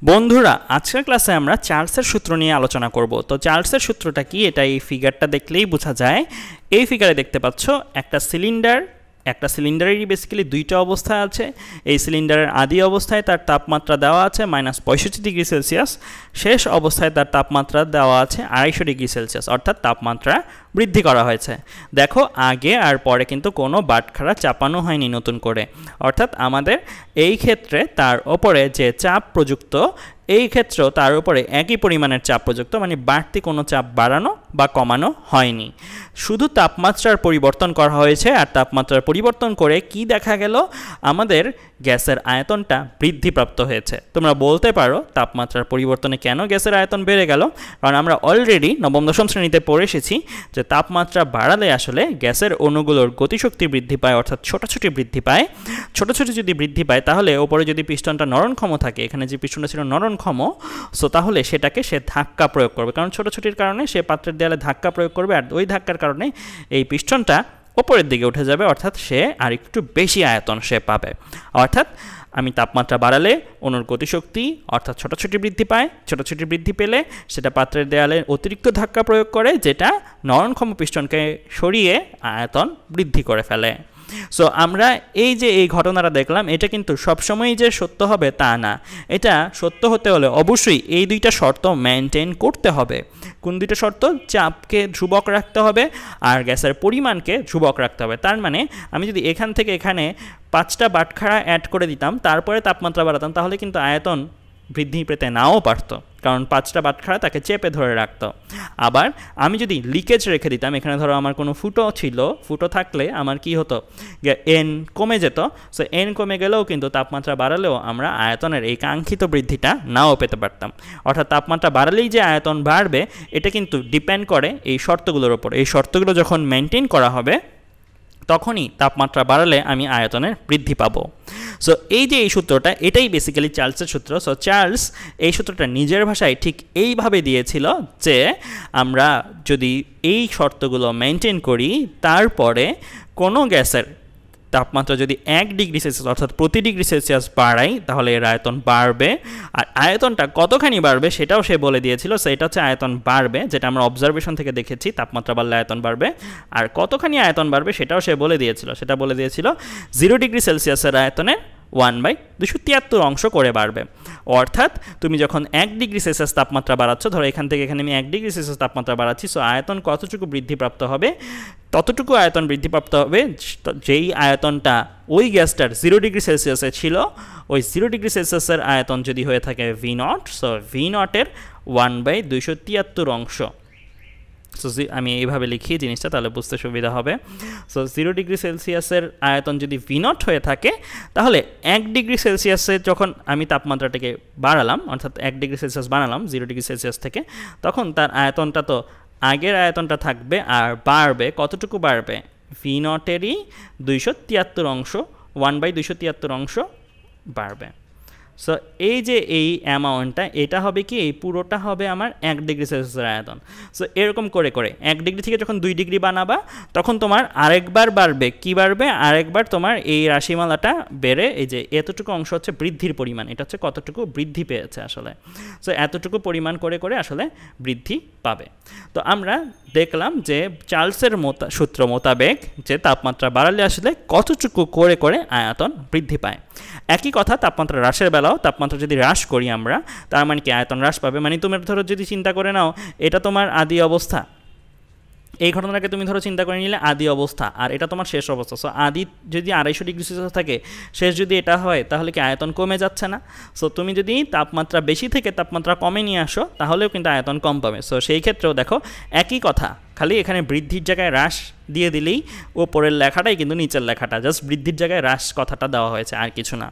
বন্ধুরা আজকের ক্লাসে আমরা চার্লসের সূত্র নিয়ে আলোচনা করব। তো চার্লসের সূত্রটা কি এটা এই ফিগারটা দেখলেই বোঝা যায়। এই ফিগারে দেখতে পাচ্ছ একটা সিলিন্ডারেরই বেসিক্যালি দুইটা অবস্থা আছে। এই সিলিন্ডারের আদি অবস্থায় তার তাপমাত্রা দেওয়া আছে -65°C, শেষ অবস্থায় তার তাপমাত্রা দেওয়া আছে 250°C, অর্থাৎ তাপমাত্রা বৃদ্ধি করা হয়েছে। দেখো আগে আর পরে কিন্তু কোনো বাটখারা চাপানো হয়নি নতুন করে, অর্থাৎ আমাদের এই ক্ষেত্রে তার ওপরে যে চাপ প্রযুক্ত এই ক্ষেত্রেও তার উপরে একই পরিমাণের চাপ প্রযুক্ত, মানে বাড়তি কোনো চাপ বাড়ানো বা কমানো হয়নি, শুধু তাপমাত্রার পরিবর্তন করা হয়েছে। আর তাপমাত্রার পরিবর্তন করে কি দেখা গেল, আমাদের গ্যাসের আয়তনটা বৃদ্ধিপ্রাপ্ত হয়েছে। তোমরা বলতে পারো তাপমাত্রার পরিবর্তনে কেন গ্যাসের আয়তন বেড়ে গেল? কারণ আমরা অলরেডি নবম দশম শ্রেণীতে পড়ে এসেছি যে তাপমাত্রা বাড়ালে আসলে গ্যাসের অণুগুলোর গতিশক্তি বৃদ্ধি পায়, অর্থাৎ ছোটাছুটি বৃদ্ধি পায়। ছোটাছুটি যদি বৃদ্ধি পায় তাহলে ওপরে যদি পিস্টনটা নরণক্ষম থাকে, এখানে যে পিস্টনটা ছিল নরণক্ষম, সো তাহলে সেটাকে সে ধাক্কা প্রয়োগ করবে, কারণ ছোটাছুটির কারণে সে পাত্রের দেয়ালে ধাক্কা প্রয়োগ করবে, আর ওই ধাক্কার কারণে এই পিস্টনটা ওপরের দিকে উঠে যাবে, অর্থাৎ সে আর একটু বেশি আয়তন সে পাবে। অর্থাৎ আমি তাপমাত্রা বাড়ালে অণুর গতিশক্তি অর্থাৎ ছোটাছুটি বৃদ্ধি পায়, ছোটাছুটি বৃদ্ধি পেলে সেটা পাত্রের দেয়ালে অতিরিক্ত ধাক্কা প্রয়োগ করে, যেটা নরণক্ষম পিস্টনকে সরিয়ে আয়তন বৃদ্ধি করে ফেলে। সো আমরা এই যে এই ঘটনাটা দেখলাম, এটা কিন্তু সবসময়ই যে সত্য হবে তা না। এটা সত্য হতে হলে অবশ্যই এই দুইটা শর্ত মেনটেন করতে হবে। কোন দুইটা শর্ত? চাপকে ধ্রুবক রাখতে হবে আর গ্যাসের পরিমাণকে ধ্রুবক রাখতে হবে। তার মানে আমি যদি এখান থেকে এখানে 5টা বাটখারা অ্যাড করে দিতাম, তারপরে তাপমাত্রা বাড়াতাম, তাহলে কিন্তু আয়তন বৃদ্ধি পেতে নাও পারতো, কারণ 5টা বাটখারা তাকে চেপে ধরে রাখতো। আবার আমি যদি লিকেজ রেখে দিতাম, এখানে ধরো আমার কোনো ফুটো ছিল, ফুটো থাকলে আমার কি হতো, এন কমে যেত। সো এন কমে গেলেও কিন্তু তাপমাত্রা বাড়ালেও আমরা আয়তনের এই কাঙ্ক্ষিত বৃদ্ধিটা নাও পেতে পারতাম। অর্থাৎ তাপমাত্রা বাড়ালেই যে আয়তন বাড়বে এটা কিন্তু ডিপেন্ড করে এই শর্তগুলোর ওপর। এই শর্তগুলো যখন মেনটেন করা হবে তখনই তাপমাত্রা বাড়ালে আমি আয়তনের বৃদ্ধি পাবো। সো এই যে এই সূত্রটা, এটাই বেসিক্যালি চার্লসের সূত্র। সো চার্লস এই সূত্রটা নিজের ভাষায় ঠিক এইভাবে দিয়েছিল যে আমরা যদি এই শর্তগুলো মেনটেন করি, তারপরে কোনো গ্যাসের তাপমাত্রা যদি 1°C অর্থাৎ প্রতি °C বাড়াই, তাহলে এর আয়তন বাড়বে। আর আয়তনটা কতখানি বাড়বে সেটাও সে বলে দিয়েছিল। সেটা হচ্ছে আয়তন বাড়বে, যেটা আমরা অবজারভেশন থেকে দেখেছি, তাপমাত্রা বাড়লে আয়তন বাড়বে। আর কতখানি আয়তন বাড়বে সেটাও সে বলে দিয়েছিল। সেটা বলে দিয়েছিল 0°C আয়তনের 1/273 অংশ করে বাড়বে। অর্থাৎ তুমি যখন 1°C তাপমাত্রা বাড়াচ্ছ, ধরো এখান থেকে এখানে আমি 1°C তাপমাত্রা বাড়াচ্ছি, সো আয়তন কতটুকু বৃদ্ধিপ্রাপ্ত হবে? ততটুকু আয়তন বৃদ্ধিপ্রাপ্ত হবে যেই আয়তনটা ওই গ্যাসটার 0°C ছিল। ওই 0°C আয়তন যদি হয়ে থাকে V0, সো V0-এর 1/273 অংশ। সো আমি এইভাবে লিখি জিনিসটা, তাহলে বুঝতে সুবিধা হবে। সো 0°C আয়তন যদি V0 হয়ে থাকে, তাহলে 1°C যখন আমি তাপমাত্রাটাকে বাড়ালাম, অর্থাৎ 1°C বাড়ালাম 0°C থেকে, তখন তার আয়তনটা তো আগের আয়তনটা থাকবে আর বাড়বে। কতটুকু বাড়বে? V0-এরই 273 অংশ, 1/273 অংশ বাড়বে। সো এই যে এই অ্যামাউন্টটা, এটা হবে কি, এই পুরোটা হবে আমার 1°C আয়তন। সো এরকম করে করে 1° থেকে যখন 2° বানাবা, তখন তোমার আরেকবার বাড়বে। কি বাড়বে? আরেকবার তোমার এই রাশিমালাটা বেড়ে এই যে এতটুকু অংশ হচ্ছে বৃদ্ধির পরিমাণ, এটা হচ্ছে কতটুকু বৃদ্ধি পেয়েছে আসলে। সো এতটুকু পরিমাণ করে করে আসলে বৃদ্ধি পাবে। তো আমরা দেখলাম যে চার্লসের সূত্র মোতাবেক যে তাপমাত্রা বাড়ালে আসলে কতটুকু করে করে আয়তন বৃদ্ধি পায়। একই কথা তাপমাত্রা হ্রাসের বেলাও, তাপমাত্রা যদি হ্রাস করি আমরা, তার মানে কি আয়তন হ্রাস পাবে। মানে তুমি ধরো যদি চিন্তা করে নাও, এটা তোমার আদি অবস্থা, এই ঘটনাটাকে তুমি ধরো চিন্তা করে নিলে আদি অবস্থা, আর এটা তোমার শেষ অবস্থা। সো আদি যদি 250°C থাকে, শেষ যদি এটা হয়, তাহলে কি আয়তন কমে যাচ্ছে না? সো তুমি যদি তাপমাত্রা বেশি থেকে তাপমাত্রা কমে নিয়ে আসো, তাহলেও কিন্তু আয়তন কম পাবে। সো সেই ক্ষেত্রেও দেখো একই কথা, খালি এখানে বৃদ্ধির জায়গায় হ্রাস দিয়ে দিলেই ওপরের লেখাটাই কিন্তু নিচের লেখাটা, জাস্ট বৃদ্ধির জায়গায় হ্রাস কথাটা দেওয়া হয়েছে, আর কিছু না।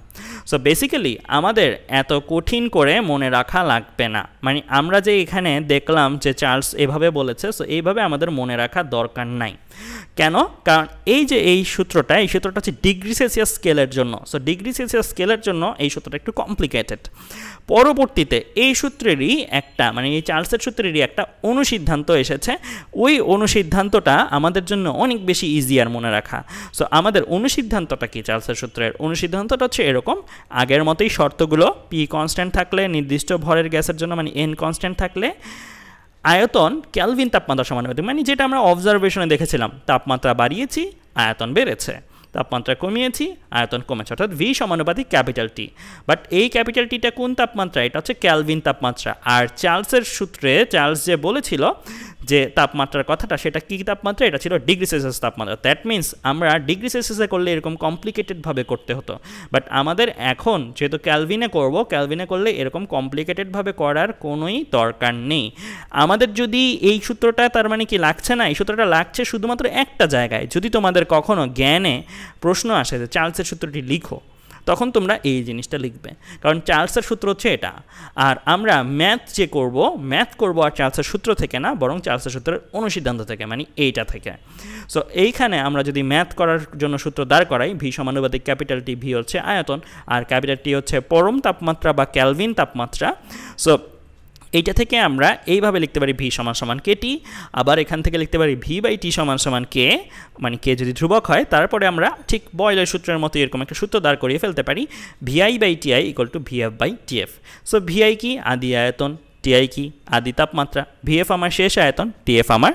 সো বেসিক্যালি আমাদের এত কঠিন করে মনে রাখা লাগবে না। মানে আমরা যে এখানে দেখলাম যে চার্লস এভাবে বলেছে, সো এইভাবে আমাদের মনে রাখা দরকার নাই। কেন? কারণ এই যে এই সূত্রটা হচ্ছে °C স্কেলের জন্য। সো °C স্কেলের জন্য এই সূত্রটা একটু কমপ্লিকেটেড। পরবর্তীতে এই সূত্রেরই একটা, মানে এই চার্লসের সূত্রেরই একটা অনুসিদ্ধান্ত এসেছে। ওই অনুসিদ্ধান্তটা আমাদের জন্য অনেক বেশি ইজিয়ার মনে রাখা। সো আমাদের অনুসিদ্ধান্তটা কি? চার্লসের সূত্রের অনুসিদ্ধান্তটা হচ্ছে এরকম, আগের মতোই শর্তগুলো, পি কনস্ট্যান্ট থাকলে নির্দিষ্ট ভরের গ্যাসের জন্য মানে এন কনস্ট্যান্ট থাকলে আয়তন কেলভিন তাপমাত্রা সমানুপাতিক, মানে যেটা আমরা অবজারভেশনে দেখেছিলাম, তাপমাত্রা বাড়িয়েছি আয়তন বেড়েছে, তাপমাত্রা কমিয়েছি আয়তন কমেছে, অর্থাৎ ভি সমানুপাতিক ক্যাপিটাল টি। বাট এই ক্যাপিটাল টিটা কোন তাপমাত্রা? এটা হচ্ছে ক্যালভিন তাপমাত্রা। আর চার্লসের সূত্রে চার্লস যে বলেছিল যে তাপমাত্রার কথাটা, সেটা কী তাপমাত্রা? এটা ছিল ডিগ্রি সেলসিয়াস তাপমাত্রা। দ্যাট মিন্স আমরা ডিগ্রি সেলসিয়াসে করলে এরকম কমপ্লিকেটেডভাবে করতে হতো, বাট আমাদের এখন যেহেতু ক্যালভিনে করব, ক্যালভিনে করলে এরকম কমপ্লিকেটেডভাবে করার কোনোই দরকার নেই। আমাদের যদি এই সূত্রটা, তার মানে কি লাগছে না, এই সূত্রটা লাগছে শুধুমাত্র একটা জায়গায়। যদি তোমাদের কখনো জ্ঞানে প্রশ্ন আসে যে চার্লসের সূত্রটি লিখো, তখন তোমরা এই জিনিসটা লিখবে, কারণ চার্লসের সূত্র হচ্ছে এটা। আর আমরা ম্যাথ যে করব, ম্যাথ করব আর চার্লসের সূত্র থেকে না, বরং চার্লসের সূত্রের অনুসিদ্ধান্ত থেকে, মানে এইটা থেকে। সো এইখানে আমরা যদি ম্যাথ করার জন্য সূত্র দাঁড় করাই, ভি সমানুপাতিক ক্যাপিটাল টি, ভি হচ্ছে আয়তন আর ক্যাপিটাল টি হচ্ছে পরম তাপমাত্রা বা ক্যালভিন তাপমাত্রা। সো এইটা থেকে আমরা এইভাবে লিখতে পারি ভি সমান সমান কে টি, আবার এখান থেকে লিখতে পারি ভি বাই টি সমান সমান কে, মানে কে যদি ধ্রুবক হয়, তারপরে আমরা ঠিক বয়লের সূত্রের মতো এরকম একটা সূত্র দাঁড় করিয়ে ফেলতে পারি, V I by T I equal to V F by T F. So V I কি? আদি আয়তন। টিআই কি? আদি তাপমাত্রা। ভিএফ আমার শেষ আয়তন, টিএফ আমার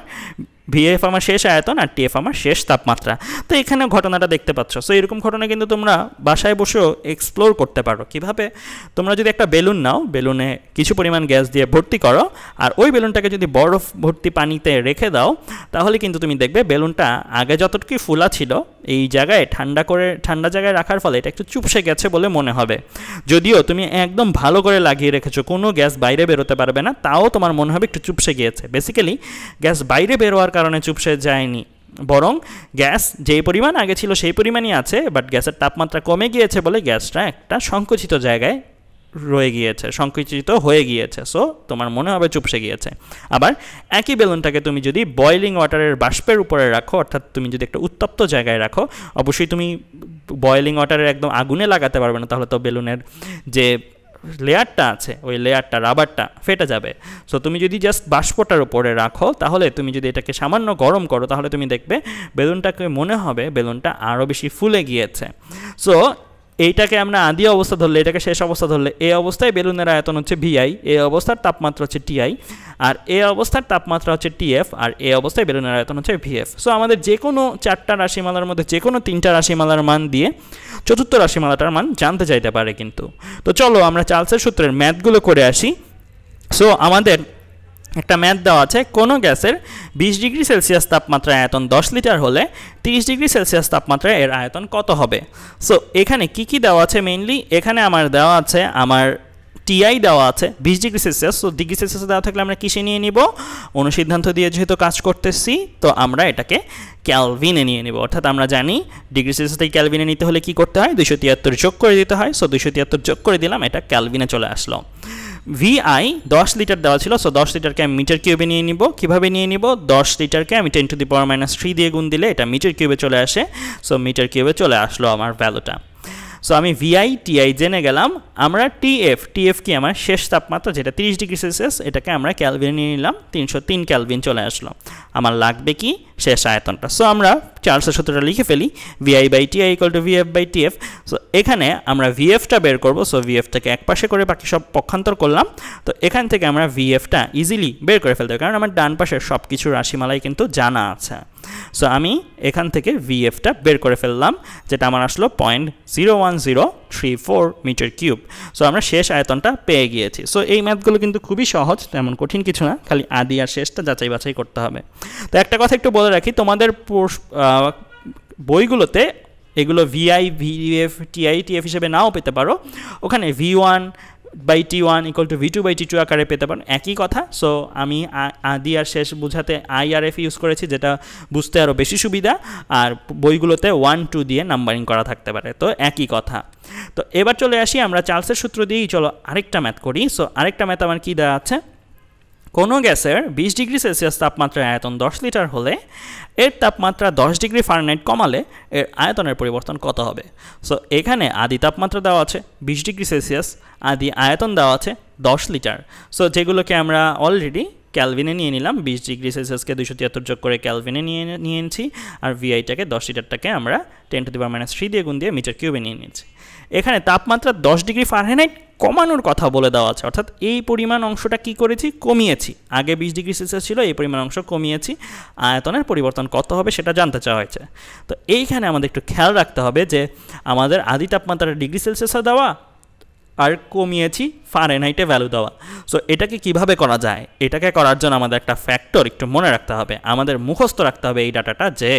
শেষ আয়তন আর টিএফ আমার শেষ তাপমাত্রা। তো এখানে ঘটনাটা দেখতে পাচ্ছ। সো এরকম ঘটনা কিন্তু তোমরা বাসায় বসেও এক্সপ্লোর করতে পারো। কিভাবে? তোমরা যদি একটা বেলুন নাও, বেলুনে কিছু পরিমাণ গ্যাস দিয়ে ভর্তি করো, আর ওই বেলুনটাকে যদি বরফ ভর্তি পানিতে রেখে দাও, তাহলে কিন্তু তুমি দেখবে বেলুনটা আগে যতটুকুই ফুলা ছিল, এই জায়গায় ঠান্ডা জায়গায় রাখার ফলে এটা একটু চুপসে গেছে বলে মনে হবে। যদিও তুমি একদম ভালো করে লাগিয়ে রেখেছো, কোনো গ্যাস বাইরে বেরোতে পারবে না, তাও তোমার মনে হবে একটু চুপসে গিয়েছে। বেসিক্যালি গ্যাস বাইরে বেরোয়ার কারণে চুপসে যায়নি, বরং গ্যাস যেই পরিমাণ আগে ছিল সেই পরিমাণই আছে, বাট গ্যাসের তাপমাত্রা কমে গিয়েছে বলে গ্যাসটা একটা সংকুচিত জায়গায় রয়ে গিয়েছে, সংকুচিত হয়ে গিয়েছে। সো তোমার মনে হবে চুপসে গিয়েছে। আবার একই বেলুনটাকে তুমি যদি বয়লিং ওয়াটারের বাষ্পের উপরে রাখো, অর্থাৎ তুমি যদি একটা উত্তপ্ত জায়গায় রাখো, অবশ্যই তুমি বয়লিং ওয়াটারের একদম আগুনে লাগাতে পারবে না, তাহলে তো বেলুনের যে লেয়ারটা আছে, ওই লেয়ারটা, রাবারটা ফেটে যাবে। সো তুমি যদি জাস্ট বাষ্পটার উপরে রাখো, তাহলে তুমি যদি এটাকে সামান্য গরম করো, তাহলে তুমি দেখবে বেলুনটাকে মনে হবে বেলুনটা আরও বেশি ফুলে গিয়েছে। সো এইটাকে আমরা আদি অবস্থা ধরলে, এটাকে শেষ অবস্থা ধরলে, এই অবস্থায় বেলুনের আয়তন হচ্ছে ভিআই, এই অবস্থার তাপমাত্রা হচ্ছে টিআই, আর এই অবস্থার তাপমাত্রা হচ্ছে টিএফ, আর এই অবস্থায় বেলুনের আয়তন হচ্ছে ভিএফ। সো আমাদের যে কোনো চারটা রাশিমালার মধ্যে যে কোনো তিনটা রাশিমালার মান দিয়ে চতুর্থ রাশিমালাটার মান জানতে চাইতে পারে কিন্তু। তো চলো আমরা চার্লসের সূত্রের ম্যাথগুলো করে আসি। সো আমাদের একটা ম্যাথ দেওয়া আছে, কোনো গ্যাসের 20 ডিগ্রি সেলসিয়াস তাপমাত্রায় আয়তন 10 লিটার হলে 30 ডিগ্রি সেলসিয়াস তাপমাত্রায় এর আয়তন কত হবে? সো এখানে কি কি দেওয়া আছে? মেইনলি এখানে আমার দেওয়া আছে, আমার টিআই দেওয়া আছে 20 degree Celsius. So degree Celsius দেওয়া থাকলে আমরা কিসে নিয়ে নিব? অনুসিদ্ধান্ত দিয়ে যেহেতু কাজ করতেছি, তো আমরা এটাকে ক্যালভিনে নিয়ে নেব। অর্থাৎ আমরা জানি ডিগ্রি সেলসিয়াস থেকে ক্যালভিনে নিতে হলে কি করতে হয়? 273 যোগ করে দিতে হয়। সো 273 যোগ করে দিলাম, এটা ক্যালভিনে চলে আসলো। ভিআই 10 লিটার দেওয়া ছিল, সো 10 লিটারকে আমি মিটার কিউবে নিয়ে নিব। কীভাবে নিয়ে নিব? 10 লিটারকে আমি 10⁻³ দিয়ে গুণ দিলে এটা মিটার কিউবে চলে আসে। সো মিটার কিউবে চলে আসলো আমার ভ্যালুটা। সো আমি ভিআই টিআই জেনে গেলাম। আমরা টিএফ কি? আমার শেষ তাপমাত্রা, যেটা 30 ডিগ্রি সেলসিয়াস, এটাকে আমরা ক্যালভিনে নিয়ে নিলাম, 303 ক্যালভিন চলে আসলো। আমার লাগবে কি? শেষ আয়তনটা। সো আমরা চার্লসের সূত্রটা লিখে ফেলি, V I by T I equal to V F by T F. So এখানে আমরা ভিএফটা বের করব। সো ভিএফটাকে এক পাশে করে বাকি সব পক্ষান্তর করলাম। তো এখান থেকে আমরা ভিএফটা ইজিলি বের করে ফেলতে হবে, কারণ আমার ডান পাশের সব কিছু রাশিমালাই কিন্তু জানা আছে। সো আমি এখান থেকে ভিএফটা বের করে ফেললাম, যেটা আমার আসলো 0.01034 মিটার কিউব। সো আমরা শেষ আয়তনটা পেয়ে গিয়েছি। সো এই ম্যাথগুলো কিন্তু খুবই সহজ, তেমন কঠিন কিছু না, খালি আদি আর শেষটা যাচাই বাছাই করতে হবে। তো একটা কথা একটু বলে রাখি, তোমাদের বইগুলোতে এগুলো ভিআই, ভিএফ, টিআই, টিএফ হিসেবে নাও পেতে পারো, ওখানে V1 by T1 equal to V2 by T2 আকারে পেতে পারেন, একই কথা। সো আমি আদি আর শেষ বোঝাতে আই আর এফ ইউজ করেছি, যেটা বুঝতে আরও বেশি সুবিধা, আর বইগুলোতে 1, 2 দিয়ে নাম্বারিং করা থাকতে পারে, তো একই কথা। তো এবার চলে আসি আমরা চার্লসের সূত্র দিয়েই চলো আরেকটা ম্যাথ করি। সো আরেকটা ম্যাথ আমার কী দেওয়া আছে? কোনো গ্যাসের 20 ডিগ্রি সেলসিয়াস তাপমাত্রায় আয়তন 10 লিটার হলে এর তাপমাত্রা 10 ডিগ্রি ফারেনহাইট কমালে এর আয়তনের পরিবর্তন কত হবে? সো এখানে আদি তাপমাত্রা দেওয়া আছে 20 ডিগ্রি সেলসিয়াস, আদি আয়তন দেওয়া আছে 10 লিটার। সো যেগুলোকে আমরা অলরেডি ক্যালভিনে নিয়ে নিলাম, 20 ডিগ্রি সেলসিয়াসকে 273 যোগ করে ক্যালভিনে নিয়ে নিয়েছি, আর ভিআইটাকে 10 লিটারটাকে আমরা 10⁻³ দিয়ে গুণ দিয়ে মিটার কিউবে নিয়ে নিয়েছি। এখানে তাপমাত্রা 10 ডিগ্রি ফারেনহাইট কমানোর কথা বলে দেওয়া আছে, অর্থাৎ এই পরিমাণ অংশটা কি করেছি, কমিয়েছি। আগে 20 ডিগ্রি সেলসিয়াস ছিল, এই পরিমাণ অংশ কমিয়েছি, আয়তনের পরিবর্তন কত হবে সেটা জানতে চাওয়া হয়েছে। তো এইখানে আমাদের একটু খেয়াল রাখতে হবে যে আমাদের আদি তাপমাত্রা ডিগ্রি সেলসিয়াসে দেওয়া আর কমিয়েছি ফারেনহাইটে ভ্যালু দেওয়া। সো এটাকে কিভাবে করা যায়, এটাকে করার জন্য আমাদের একটা ফ্যাক্টর একটু মনে রাখতে হবে, আমাদের মুখস্থ রাখতে হবে এই ডাটাটা, যে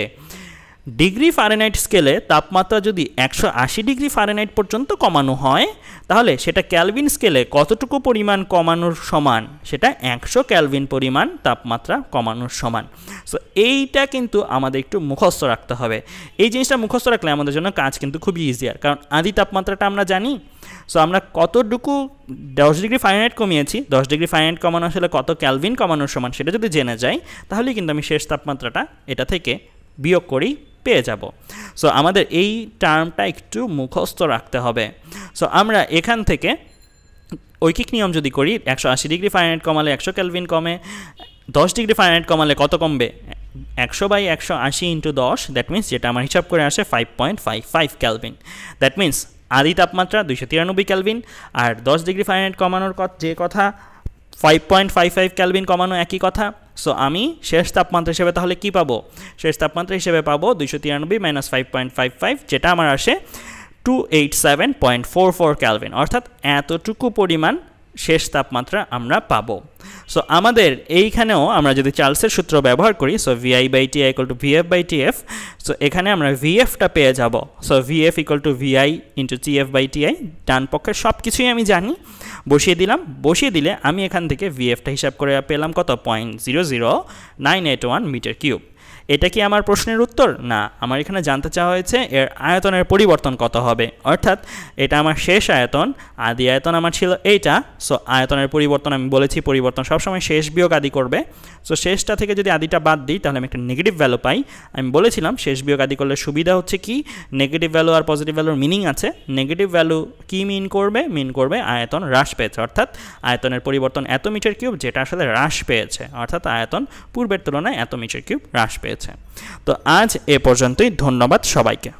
ডিগ্রি ফারেনহাইট স্কেলে তাপমাত্রা যদি 180 ডিগ্রি ফারেনহাইট পর্যন্ত কমানো হয় তাহলে সেটা ক্যালভিন স্কেলে কতটুকু পরিমাণ কমানোর সমান, সেটা 100 ক্যালভিন পরিমাণ তাপমাত্রা কমানোর সমান। সো এইটা কিন্তু আমাদের একটু মুখস্থ রাখতে হবে। এই জিনিসটা মুখস্থ রাখলে আমাদের জন্য কাজ কিন্তু খুবই ইজিয়ার, কারণ আদি তাপমাত্রাটা আমরা জানি। সো আমরা কতটুকু 10 ডিগ্রি ফারেনহাইট কমিয়েছি, 10 ডিগ্রি ফারেনহাইট কমানো আসলে কত ক্যালভিন কমানোর সমান সেটা যদি জেনে যাই তাহলেই কিন্তু আমি শেষ তাপমাত্রাটা এটা থেকে বিয়োগ করেই পেয়ে যাব। সো আমাদের এই টার্মটা একটু মুখস্থ রাখতে হবে। সো আমরা এখান থেকে ঐকিক নিয়ম যদি করি, 180 ডিগ্রি ফারেনহাইট কমালে 100 ক্যালভিন কমে, 10 ডিগ্রি ফারেনহাইট কমালে কত কমবে, 100/180 ইন্টু 10, দ্যাট মিনস যেটা আমার হিসাব করে আসে 5.55 ক্যালভিন। দ্যাট মিনস আদি তাপমাত্রা 293 ক্যালভিন, আর 10 ডিগ্রি ফারেনহাইট কমানোর যে কথা 5.55 ক্যালভিন কমানো একই কথা। সো আমি শেষ তাপমাত্রা হিসেবে তাহলে কি পাবো, শেষ তাপমাত্রা হিসেবে পাবো 293 - 5.55, যেটা আমার আসে 287.44 ক্যালভিন, অর্থাৎ এতটুকু পরিমাণ শেষ তাপমাত্রা আমরা পাবো। সো আমাদের এইখানেও আমরা যদি চার্লসের সূত্র ব্যবহার করি, সো VI/Ti = VF/TF, সো এখানে আমরা VF-টা পেয়ে যাব। সো VF = VI × TF/TI, ডান পক্ষের সব কিছুই আমি জানি, বসিয়ে দিলাম। বসিয়ে দিলে আমি এখান থেকে VF-টা হিসাব করে পেলাম কত, 0.00981 মিটার কিউব। এটা কি আমার প্রশ্নের উত্তর? না, আমার এখানে জানতে চাওয়া হয়েছে এর আয়তনের পরিবর্তন কত হবে, অর্থাৎ এটা আমার শেষ আয়তন, আদি আয়তন আমার ছিল এইটা। সো আয়তনের পরিবর্তন আমি বলেছি, পরিবর্তন সবসময় শেষ বিয়োগ আদি করবে। সো শেষটা থেকে যদি আদিটা বাদ দিই তাহলে আমি একটা নেগেটিভ ভ্যালু পাই। আমি বলেছিলাম শেষ বিয়োগ আদি করলে সুবিধা হচ্ছে কি, নেগেটিভ ভ্যালু আর পজিটিভ ভ্যালুর মিনিং আছে। নেগেটিভ ভ্যালু কি মিন করবে আয়তন হ্রাস পেয়েছে, অর্থাৎ আয়তনের পরিবর্তন এত মিটার কিউব, যেটা আসলে হ্রাস পেয়েছে, অর্থাৎ আয়তন পূর্বের তুলনায় এত মিটার কিউব হ্রাস পেয়েছে। তো আজ এ পর্যন্তই, ধন্যবাদ সবাইকে।